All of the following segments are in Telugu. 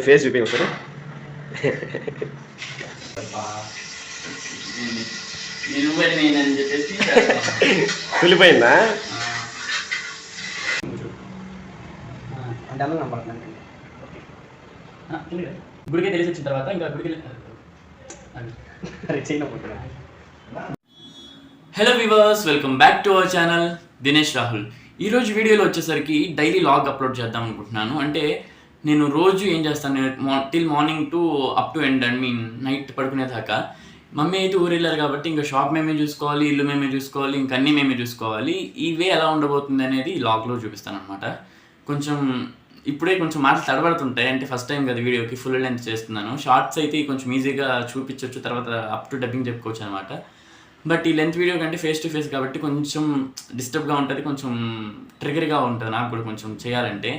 ఫేస్ చూపి ఒకసారి. వెళ్ళిపోయిందా? గుడికి తెలిసి వచ్చిన తర్వాత ఇంకా గుడికి hello viewers, welcome back to our channel Dinesh Rahul. ఈరోజు వీడియోలో వచ్చేసరికి డైలీ లాగ్ అప్లోడ్ చేద్దాం అనుకుంటున్నాను. అంటే నేను రోజు ఏం చేస్తాను, till morning to up to end night పడుకునేదాకా మమ్మీ అయితే ఊరు వెళ్ళారు కాబట్టి ఇంకా షాప్ మేమే చూసుకోవాలి, ఇల్లు మేమే చూసుకోవాలి, ఇంకా అన్నీ మేమే చూసుకోవాలి. ఈ వే ఎలా ఉండబోతుంది అనేది ఈ లాగ్లో చూపిస్తాను అనమాట. ఇప్పుడే కొంచెం మాటలు తడబడుతుంటాయి, అంటే ఫస్ట్ టైం కదా వీడియోకి ఫుల్ లెంత్ చేస్తున్నాను. షార్ట్స్ అయితే కొంచెం ఈజీగా చూపించవచ్చు, తర్వాత అప్ టు డబ్బింగ్ చెప్పుకోవచ్చు అనమాట. బట్ ఈ లెంత్ వీడియో కంటే ఫేస్ టు ఫేస్ కాబట్టి కొంచెం డిస్టర్బ్గా ఉంటుంది, కొంచెం ట్రిగర్గా ఉంటుంది నాకు కూడా కొంచెం చేయాలంటే.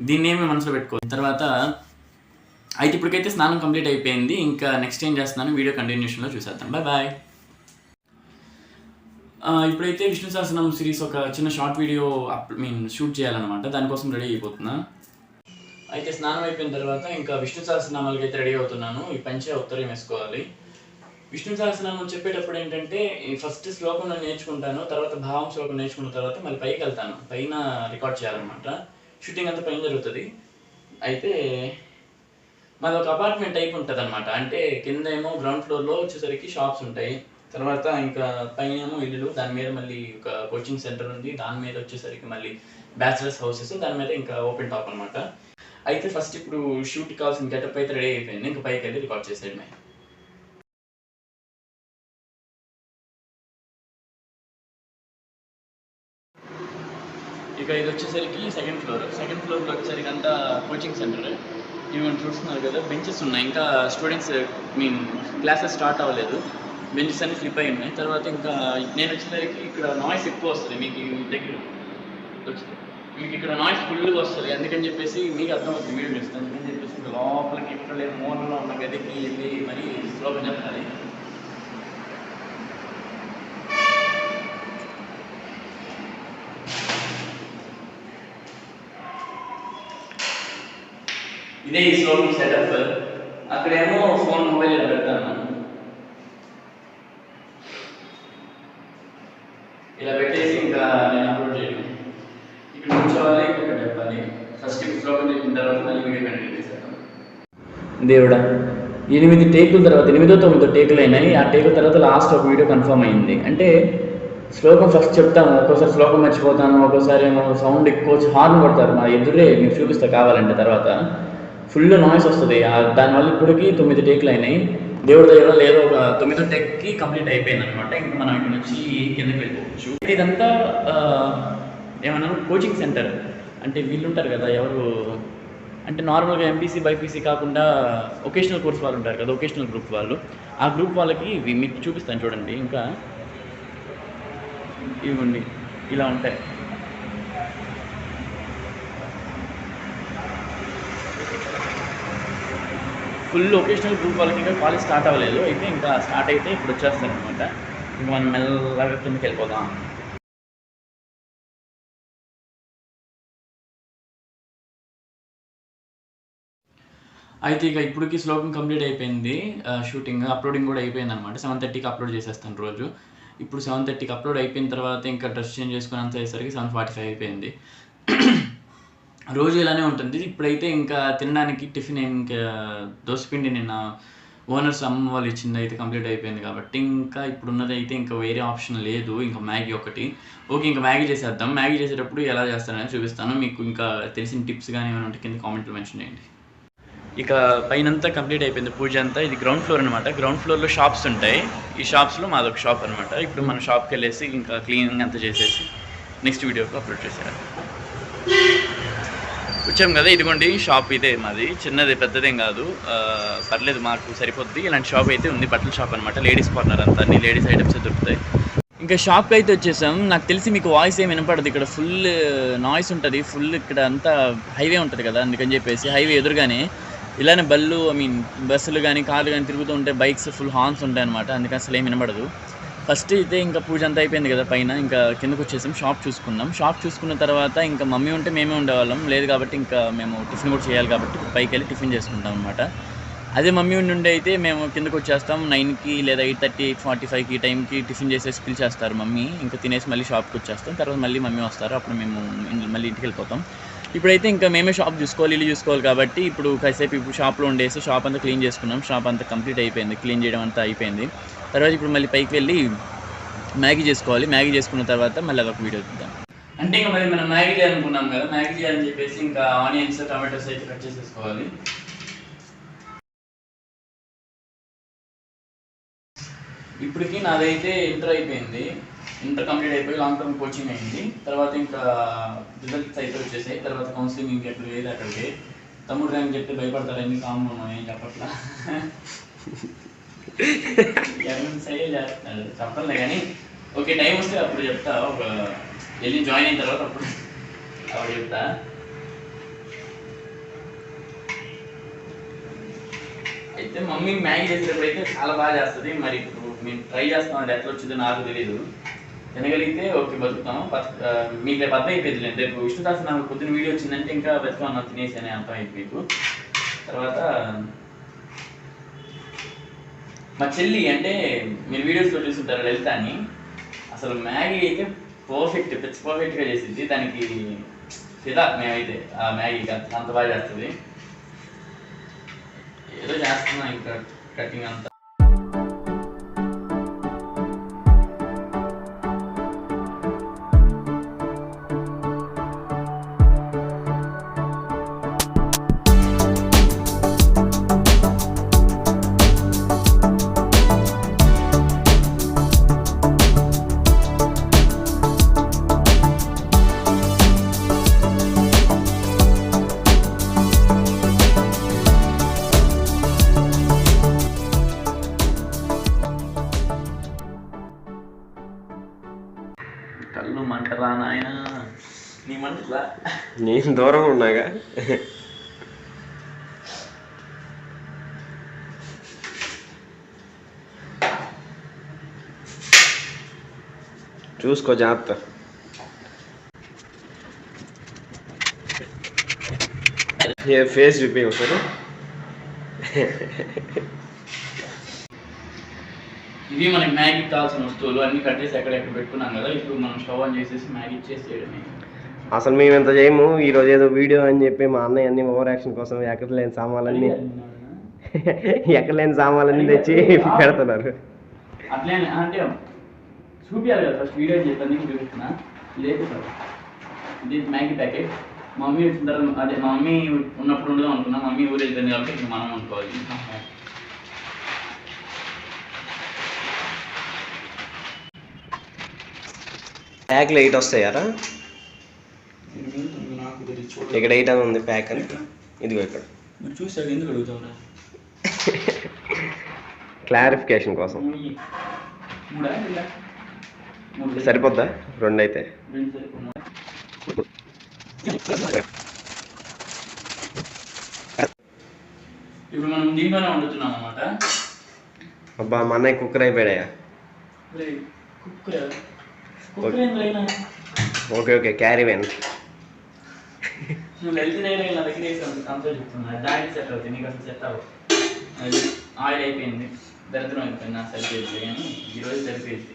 దీన్ని ఏమి మనసులో పెట్టుకోవాలి. తర్వాత అయితే ఇప్పటికైతే స్నానం కంప్లీట్ అయిపోయింది. ఇంకా నెక్స్ట్ ఏం చేస్తున్నాను వీడియో కంటిన్యూషన్లో చూసేద్దాం. Bye bye. ఇప్పుడైతే విష్ణు సహస్రనామం సిరీస్ ఒక చిన్న షార్ట్ వీడియో షూట్ చేయాలన్నమాట, దానికోసం రెడీ అయిపోతున్నా. అయితే స్నానం అయిపోయిన తర్వాత ఇంకా విష్ణు సహస్రనామాలకి అయితే రెడీ అవుతున్నాను. ఈ పంచే ఉత్తరం వేసుకోవాలి. విష్ణు సహస్రనామం చెప్పేటప్పుడు ఏంటంటే ఫస్ట్ శ్లోకం నేను నేర్చుకుంటాను, తర్వాత భావం శ్లోకం నేర్చుకున్న తర్వాత మళ్ళీ పైకి వెళ్తాను, పైన రికార్డ్ చేయాలన్నమాట. షూటింగ్ అంతా పైన జరుగుతుంది. అయితే మాది ఒక అపార్ట్మెంట్ టైప్ ఉంటుంది అనమాట. అంటే కింద ఏమో గ్రౌండ్ ఫ్లోర్లో వచ్చేసరికి షాప్స్ ఉంటాయి, తర్వాత ఇంకా పైన ఏమో ఇల్లులు, దాని మీద మళ్ళీ ఒక కోచింగ్ సెంటర్ ఉంది, దాని మీద వచ్చేసరికి మళ్ళీ బ్యాచిలర్స్ హౌసెస్, దాని మీద ఇంకా ఓపెన్ టాప్ అనమాట. అయితే ఫస్ట్ ఇప్పుడు షూట్కి కావాల్సిన గెటప్ అయితే రెడీ అయిపోయింది, ఇంకా పైకి వెళ్ళి రికార్డ్ చేసేయడమే. ఇక ఇది వచ్చేసరికి సెకండ్ ఫ్లోర్లో వచ్చేసరికి అంతా కోచింగ్ సెంటర్. ఇవన్నీ చూస్తున్నారు కదా, బెంచెస్ ఉన్నాయి, ఇంకా స్టూడెంట్స్ క్లాసెస్ స్టార్ట్ అవ్వలేదు, బెంచెస్ అన్ని ఫ్లిప్ అయి ఉన్నాయి. తర్వాత ఇంకా నేను వచ్చేసరికి ఇక్కడ నాయిస్ ఎక్కువ వస్తుంది, మీకు దగ్గర మీకు ఇక్కడ నాయిస్ ఫుల్గా వస్తుంది, అందుకని చెప్పేసి మీకు అర్థమవుతుంది వీడియో చూస్తాను. అందుకని చెప్పేసి ఇంకా లోపలికి ఇక్కడ లేదు, మూలలో ఉన్న గదికి వెళ్ళి మరీ స్లోగా చెప్పాలి. ఇదే ఈ శ్లోకం సెటప్. అక్కడేమో ఫోన్ మొబైల్ ఇలా పెడతాను, ఇలా పెట్టేసి ఇంకా నేను అప్లోడ్ చేయడం. ఇక్కడ కూర్చోవాలి, ఇక్కడ చెప్పాలి. ఫస్ట్ శ్లోకం చెప్పిన తర్వాత మళ్ళీ వీడియో కంటిన్యూ చేసేద్దాం. దేవుడా, 8 టేకుల తర్వాత 8వ 9వ టేకులు అయినాయి. ఆ టేకుల తర్వాత లాస్ట్ ఒక వీడియో కన్ఫర్మ్ అయింది. అంటే శ్లోకం ఫస్ట్ చెప్తాను, ఒక్కోసారి శ్లోకం మర్చిపోతాను, ఒక్కోసారి ఏమో సౌండ్ ఎక్కువ హార్న్ కొడతారు, మా ఎదురే మీకు చూపిస్తా కావాలంటే. తర్వాత ఫుల్ నాయిస్ వస్తుంది, దానివల్ల ఇప్పటికి 9 టేకులు అయినాయి. దేవుడి దగ్గర లేదో ఒక 9వ టేక్కి కంప్లీట్ అయిపోయింది అనమాట. ఇంకా మనం ఇక్కడ నుంచి కిందకి వెళ్ళిపోవచ్చు. ఇదంతా ఏమన్నా కోచింగ్ సెంటర్. అంటే వీళ్ళు ఉంటారు కదా, ఎవరు అంటే నార్మల్గా ఎంపీసీ బైపీసీ కాకుండా ఒకేషనల్ కోర్స్ వాళ్ళు ఉంటారు కదా, ఒకేషనల్ గ్రూప్ వాళ్ళు, ఆ గ్రూప్ వాళ్ళకి మీకు చూపిస్తాను చూడండి. ఇంకా ఇవ్వండి ఇలా ఉంటాయి. ఫుల్ ఒకేషనల్ గ్రూప్ వాళ్ళకి ఇంకా కాలేజ్ స్టార్ట్ అవ్వలేదు, అయితే ఇంకా స్టార్ట్ అయితే ఇప్పుడు వచ్చేస్తాను అనమాట. ఇంకా మనం మెల్లగా కిందకి వెళ్ళిపోదాం. అయితే ఇక ఇప్పటికి శ్లోకం కంప్లీట్ అయిపోయింది, షూటింగ్ అప్లోడింగ్ కూడా అయిపోయింది అనమాట. 7:30కి అప్లోడ్ చేసేస్తాను రోజు. ఇప్పుడు 7:30కి అప్లోడ్ అయిపోయిన తర్వాత ఇంకా డ్రెస్ చేంజ్ చేసుకుని అంత అయ్యేసరికి 7:45 అయిపోయింది. రోజు ఇలానే ఉంటుంది. ఇప్పుడైతే ఇంకా తినడానికి టిఫిన్ ఇంకా దోసపిండి నిన్న ఓనర్స్ అమ్మ వాళ్ళు ఇచ్చింది అయితే కంప్లీట్ అయిపోయింది కాబట్టి ఇంకా ఇప్పుడున్నది అయితే ఇంకా వేరే ఆప్షన్ లేదు, ఇంకా మ్యాగీ ఒకటి. ఓకే, ఇంకా మ్యాగీ చేసేద్దాం. మ్యాగీ చేసేటప్పుడు ఎలా చేస్తానని చూపిస్తాను. మీకు ఇంకా తెలిసిన టిప్స్ కానీ ఏమైనా ఉంటే కింద కామెంట్లో మెన్షన్ చేయండి. ఇక పైనంతా కంప్లీట్ అయిపోయింది పూజ అంతా. ఇది గ్రౌండ్ ఫ్లోర్ అనమాట. గ్రౌండ్ ఫ్లోర్లో షాప్స్ ఉంటాయి, ఈ షాప్స్లో మాదొక షాప్ అనమాట. ఇప్పుడు మనం షాప్కి వెళ్ళేసి ఇంకా క్లీనింగ్ అంతా చేసేసి నెక్స్ట్ వీడియోకి అప్లోడ్ చేసేయాలి. వచ్చాం కదా, ఇదిగోండి షాప్. ఇదే మాది, చిన్నది పెద్దదేం కాదు, పర్లేదు మాకు సరిపోద్ది. ఇలాంటి షాప్ అయితే ఉంది, బట్టల షాప్ అనమాట. లేడీస్ కార్నర్ అంతా, అన్ని లేడీస్ ఐటమ్స్ దొరుకుతాయి. ఇంకా షాప్కి అయితే వచ్చేసాం. నాకు తెలిసి మీకు వాయిస్ ఏమి వినపడదు, ఇక్కడ ఫుల్ నాయిస్ ఉంటుంది, ఫుల్ ఇక్కడ అంతా హైవే ఉంటుంది కదా, అందుకని చెప్పేసి హైవే ఎదురుగానే ఇలానే బస్సులు కానీ కార్లు కానీ తిరుగుతూ ఉంటే బైక్స్ ఫుల్ హార్న్స్ ఉంటాయి అనమాట, అందుకని అసలు ఏమి వినపడదు. ఫస్ట్ అయితే ఇంకా పూజ అంతా అయిపోయింది కదా పైన, ఇంకా కిందకు వచ్చేసాం. షాప్ చూసుకున్నాం. షాప్ చూసుకున్న తర్వాత ఇంకా మమ్మీ ఉంటే మేమే ఉండేవాళ్ళం, లేదు కాబట్టి ఇంకా మేము టిఫిన్ కూడా చేయాలి కాబట్టి పైకి వెళ్ళి టిఫిన్ చేసుకుంటాం అనమాట. అదే మమ్మీ ఉండి అయితే మేము కిందకు వచ్చేస్తాం 9కి లేదా 8:30, 8:45 టైంకి టిఫిన్ చేసేసి పిలిచేస్తారు మమ్మీ. ఇంకా తినేసి మళ్ళీ షాప్కి వచ్చేస్తాం. తర్వాత మళ్ళీ మమ్మీ వస్తారు, అప్పుడు మేము మళ్ళీ ఇంటికి వెళ్ళిపోతాం. ఇప్పుడైతే ఇంకా మేమే షాప్ చూసుకోవాలి, ఇల్లు చూసుకోవాలి కాబట్టి ఇప్పుడు కాసేపు ఇప్పుడు షాప్లో ఉండేసి షాప్ అంతా క్లీన్ చేసుకున్నాం. షాప్ అంతా కంప్లీట్ అయిపోయింది, క్లీన్ చేయడం అంతా అయిపోయింది. తర్వాత ఇప్పుడు మళ్ళీ పైకి వెళ్ళి మ్యాగీ చేసుకోవాలి. మ్యాగీ చేసుకున్న తర్వాత మళ్ళీ అదొక వీడియో చూద్దాం. అంటే ఇంకా మరి మనం మ్యాగీ చేయాలనుకున్నాం కదా, మ్యాగీ చేయాలని చెప్పేసి ఇంకా ఆనియన్స్, టమాటోస్ అయితే కట్ చేసేసుకోవాలి. ఇప్పటికి నాదైతే ఇంటర్ అయిపోయింది, ఇంటర్ కంప్లీట్ అయిపోయి లాంగ్ టర్మ్ కోచింగ్ అయింది. తర్వాత ఇంకా రిజల్ట్స్ అయితే వచ్చేసాయి. తర్వాత కౌన్సిలింగ్ ఇంకెక్కడ లేదు అక్కడికి. తమ్ముడు ర్యాంక్ చెప్తే భయపడతారని కామన్ ఉన్నాం, ఏం చెప్పట్లా. సరే చేస్తున్నాడు చెప్పలే కానీ ఓకే, టైం వస్తే అప్పుడు చెప్తా. ఒక వెళ్ళి జాయిన్ అయిన తర్వాత అప్పుడు చెప్తా. అయితే మమ్మీ మ్యాగీ చేసేటప్పుడు అయితే చాలా బాగా చేస్తుంది. మరి ఇప్పుడు మేము ట్రై చేస్తామంటే ఎట్లా వచ్చిందో నాకు తెలీదు. తినగలిగితే ఓకే బతుకుతాము, మీకు రేపు అర్థం అయిపోయింది. రేపు విష్ణుదాస్ నాకు పొద్దున్న వీడియో వచ్చిందంటే ఇంకా బతుకున్నాను తినేసి అని అర్థం అయిపోయి మీకు. తర్వాత మా చెల్లి అంటే మీరు వీడియోస్లో చూస్తుంటారు లలిత అని, అసలు మ్యాగీ అయితే పర్ఫెక్ట్గా చేసింది. దానికి ఫిదా మేమైతే ఆ మ్యాగీకి అంత బాగా చేస్తుంది. ఏదో చేస్తున్నా ఇంకా కటింగ్ అంతా. కళ్ళు మంటరా నాయన, నీ మంటలా నేను దూరం ఉన్నాగా. చూసుకో జాగ్రత్త. ఫేస్ చూపి ఒకసారి. ఇవి మనకి మ్యాగీకి కావాల్సిన వస్తువులు అన్ని కట్టేసి ఎక్కడెక్కడ పెట్టుకున్నాం కదా. ఇప్పుడు మనం స్టవ్ ఆన్ చేసేసి మ్యాగీ చేయడమే. అసలు మేము ఎంత చేయము. ఈరోజు ఏదో వీడియో అని చెప్పి మా అన్నయ్య అన్ని ఓవర్ యాక్షన్ కోసం ఎక్కడ లేని సామాన్లన్నీ తెచ్చి పెడుతున్నారు. అట్లే అంటే చూపించాలి కదా, ఫస్ట్ వీడియో చెప్పాను చూపిస్తున్నా. ఇదైతే ఇది మ్యాగీ ప్యాకెట్. మమ్మీ వచ్చిన తర్వాత అదే మమ్మీ ఉన్నప్పుడు ఉండదు అనుకున్నా, మమ్మీ ఊరు వెళ్ళిపోయింది కాబట్టి ఇంకా మనం అనుకోవాలి. ప్యాక్లో 8 వస్తాయారా? ఇక్కడ 8 అని ఉంది ప్యాక్ అని. ఇదిగో ఇక్కడ చూసాడు, ఎందుకు అడుగుతావురా? క్లారిఫికేషన్ కోసం. సరిపోద్దా? 2 అయితే ఇప్పుడు మనం దీంట్లోనే వండుతున్నాం అన్నమాట. అబ్బా మా అన్నయ్య కుక్కర్ అయిపోయాయా? Okay okay, carry van. నువ్వు వెళ్తే నా దగ్గర అంతా చెప్తున్నా. డాడీ సెట్ అవుతుంది, నీకు అసలు సెట్ అవ్వదు. అది ఆయిల్ అయిపోయింది, దరిద్రం అయిపోయింది. నాకు సరిపోయింది కానీ ఈరోజు సరిపోయింది.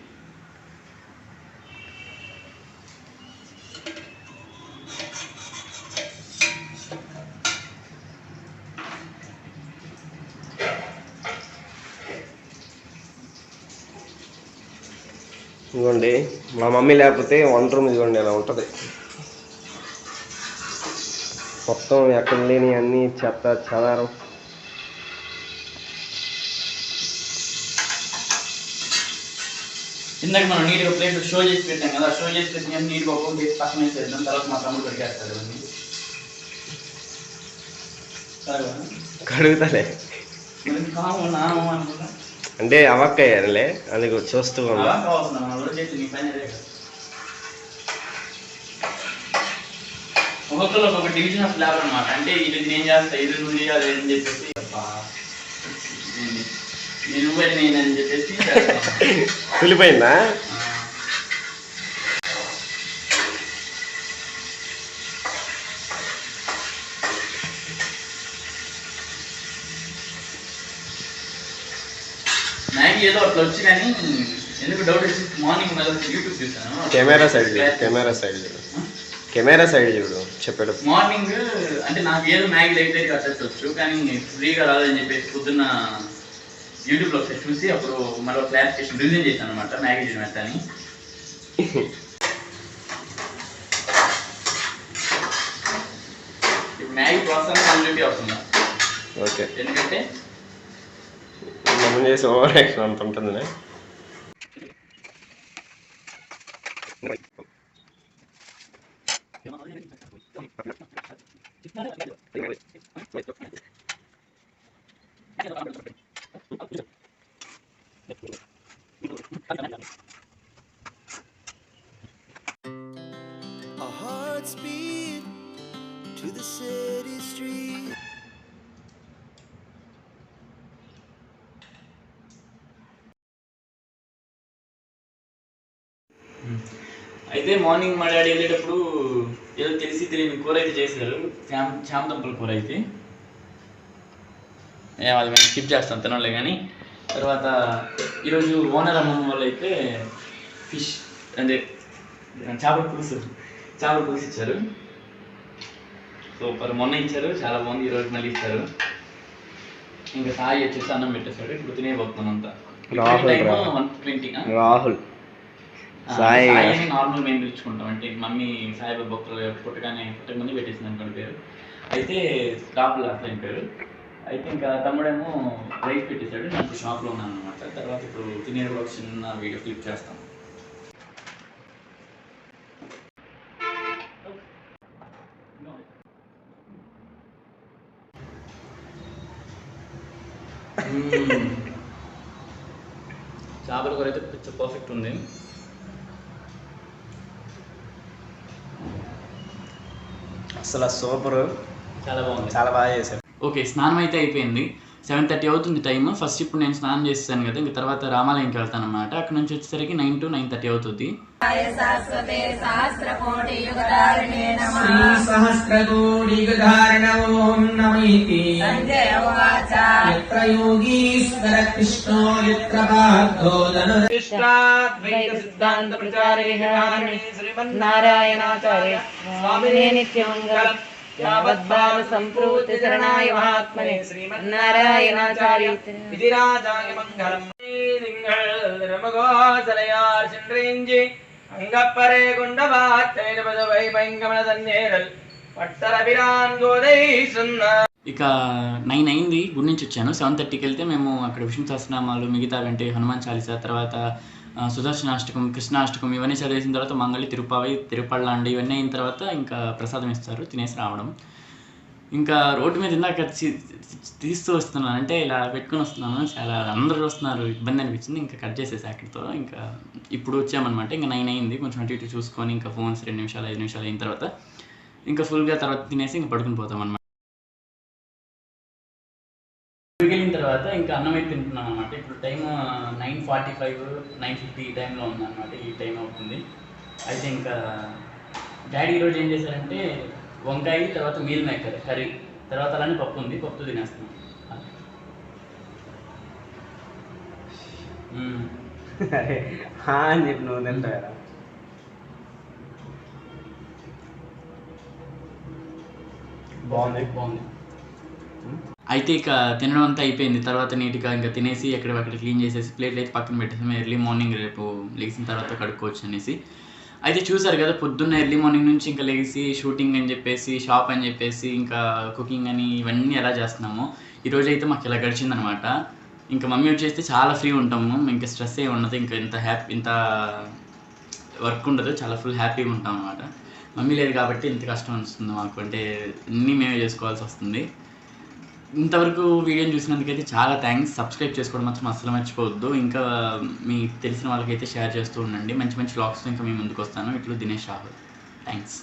ఇదిగోండి మా మమ్మీ లేకపోతే వంట రూమ్ ఇదిగోండి ఇలా ఉంటుంది. మొత్తం ఎక్కడ లేని అన్ని చెత్త చెదారం. ఇందాక మనం నీట్గా ప్లేట్ షో చేసి పెట్టాం కదా, షో చేసి పెట్టిన నీట్గా ఒక్కొక్క చేసి పక్కన వేసేద్దాం. తర్వాత మా తమ్ముడు కడిగేస్తాడు. కడుగుతాలే అనుకుంటా, అంటే అవక్కయ్యారులే, అందుకు చూస్తూ ఉన్నా. ఒక్కొక్కరు ఒక్కొక్క డివిజన్ ఆఫ్ ల్యాబ్ అనమాట. అంటే ఇది నేను చేస్తా, ఇది నువ్వు చేయాలి అని చెప్పేసి నువ్వే నేనని చెప్పేసి కులిపోయిందా? మ్యాగీ ఏదో అట్లా వచ్చి కానీ ఎందుకు డౌట్ వచ్చి మార్నింగ్ మళ్ళీ యూట్యూబ్ చూసాను. కెమెరా సైడ్ చూడు చెప్పాడు. మార్నింగ్ అంటే నాకు ఏదో మ్యాగీ లైట్ కట్టచ్చు కానీ ఫ్రీగా రాదని చెప్పేసి పొద్దున్న యూట్యూబ్లో ఒకసారి చూసి అప్పుడు మరో క్లారిఫికేషన్ రిలీజ్ చేశాను అనమాట మ్యాగీ చేయడం అని. మ్యాగీ ప్రాసెస్ కంప్లీట్ అవుతుందా? ఓకే, ఎందుకంటే మనం చేసే ఓవర్ యాక్షన్ అంత ఉంటుంది. Our hearts beat to the city street. అయితే మార్నింగ్ మా డాడీ వెళ్ళేటప్పుడు ఏదో తెలిసి తెలియని కూర అయితే చేశారు, చామదుంపల కూర అయితే. అది మేము స్కిప్ చేస్తాం తినలే కానీ. తర్వాత ఈరోజు ఓనర్ అమ్మమ్మ వాళ్ళు అయితే ఫిష్ అంటే చేపల పులుసు ఇచ్చారు. సూపర్, మొన్న ఇచ్చారు, చాలా బాగుంది. ఈరోజు మళ్ళీ ఇచ్చారు. ఇంకా సాయి వచ్చేసి అన్నం పెట్టేశాడు. ఇప్పుడు తినేపోతున్నాం అంతా. రాహుల్ సాయి నార్మల్ మేము పిలుచుకుంటాం. అంటే మమ్మీ సాయిబాబా భక్తులు పుట్టకముందు పెట్టేసింది అనుకోండి పేరు. అయితే స్టాప్లో అట్లా పేరు. అయితే ఇంకా తమ్ముడేమో రైస్ పెట్టేశాడు. నేను ఇప్పుడు షాప్లో ఉన్నాను అనమాట. తర్వాత ఇప్పుడు తినేది ఒక చిన్న వీడియో క్లిప్ చేస్తాం. చేపల కూర అయితే పిచ్చ పర్ఫెక్ట్ ఉంది. అసలు సూపర్, చాలా బాగుంది, చాలా బాగా చేశారు. ఓకే, స్నానం అయితే అయిపోయింది. 7:30 అవుతుంది టైం. ఫస్ట్ ఇప్పుడు నేను స్నానం చేస్తాను కదా, ఇంక తర్వాత రామాలయంకి వెళ్తాను అనమాట. అక్కడ నుంచి వచ్చేసరికి 9 to 9:30 అవుతుంది. నారాయణాచార్య స్వామినే నిత్యమంగళం. యావద్భావ సంప్రూతి శరణాయ మహాత్మనే శ్రీమన్నారాయణాచార్య విధిరాజాయ మంగళం. రమగోసలయార్ చిండ్రించి అంగప్పరే గుండబాత్తైన పదవై పైంగమన తన్నేరల్ పట్టరవిరాన్ గోదై సున్న. ఇక 9 అయింది, గుడి నుంచి వచ్చాను. 7:30కి వెళ్తే మేము అక్కడ విష్ణు సహస్రనామాలు, మిగతా అంటే హనుమాన్ చాలీసా, తర్వాత సుదర్శనాష్టకం, కృష్ణాష్టకం ఇవన్నీ చదివేసిన తర్వాత మంగళి, తిరుపావై, తిరుపళ్ళండి ఇవన్నీ అయిన తర్వాత ఇంకా ప్రసాదం ఇస్తారు, తినేసి రావడం. ఇంకా రోడ్డు మీద ఇందాక తీస్తూ వస్తున్నాను, అంటే ఇలా పెట్టుకుని వస్తున్నాను. చాలా అందరూ వస్తున్నారు, ఇబ్బంది అనిపించింది. ఇంకా కట్ చేసేసి అక్కడితో ఇంకా ఇప్పుడు వచ్చామన్నమాట. ఇంకా 9 అయింది. కొంచెం అటు ఇటు చూసుకొని ఇంకా ఫోన్స్ 2 నిమిషాలు 5 నిమిషాలు అయిన తర్వాత ఇంకా ఫుల్గా తర్వాత తినేసి ఇంకా పడుకుని పోతాం అన్నమాట. వెళ్ళిన తర్వాత ఇంకా అన్నం అయితే తింటున్నాను అనమాట. ఇప్పుడు టైం 9:45 9:50 ఈ టైంలో ఉందన్నమాట. ఈ టైం అవుతుంది. అయితే ఇంకా డాడీ ఈరోజు ఏం చేశారంటే వంకాయ, తర్వాత మీల్ మేకర్ కర్రీ, తర్వాత అలానే పప్పు ఉంది, పప్పు తినేస్తున్నాం. అని చెప్పి నువ్వు తింటారా? బాగుంది. అయితే ఇక తినడం అంతా అయిపోయింది. తర్వాత నీట్గా ఇంకా తినేసి ఎక్కడక్కడ క్లీన్ చేసేసి ప్లేట్లు అయితే పక్కన పెట్టేసాము. ఎర్లీ మార్నింగ్ రేపు లెగిసిన తర్వాత కడుక్కోవచ్చు అనేసి. అయితే చూసారు కదా, పొద్దున్న ఎర్లీ మార్నింగ్ నుంచి ఇంకా లెగిసి షూటింగ్ అని చెప్పేసి, షాప్ అని చెప్పేసి, ఇంకా కుకింగ్ అని ఇవన్నీ ఎలా చేస్తున్నాము. ఈరోజు అయితే మాకు ఇలా గడిచిందనమాట. ఇంకా మమ్మీ వచ్చేస్తే చాలా ఫ్రీ ఉంటాము, ఇంకా స్ట్రెస్ ఏ ఉండదు, ఇంకా ఇంత వర్క్ ఉండదు, చాలా ఫుల్ హ్యాపీగా ఉంటాం అనమాట. మమ్మీ లేదు కాబట్టి ఇంత కష్టం వస్తుంది మాకు, అంటే అన్నీ మేమే చేసుకోవాల్సి వస్తుంది. ఇంతవరకు వీడియోని చూసినందుకైతే చాలా థ్యాంక్స్. సబ్స్క్రైబ్ చేసుకోవడం మాత్రం అస్సలు మర్చిపోవద్దు. ఇంకా మీకు తెలిసిన వాళ్ళకైతే షేర్ చేస్తూ ఉండండి. మంచి మంచి వ్లాగ్స్తో ఇంకా మీ ముందుకు వస్తాను. ఇట్లు దినేష్ రాహుల్. థ్యాంక్స్.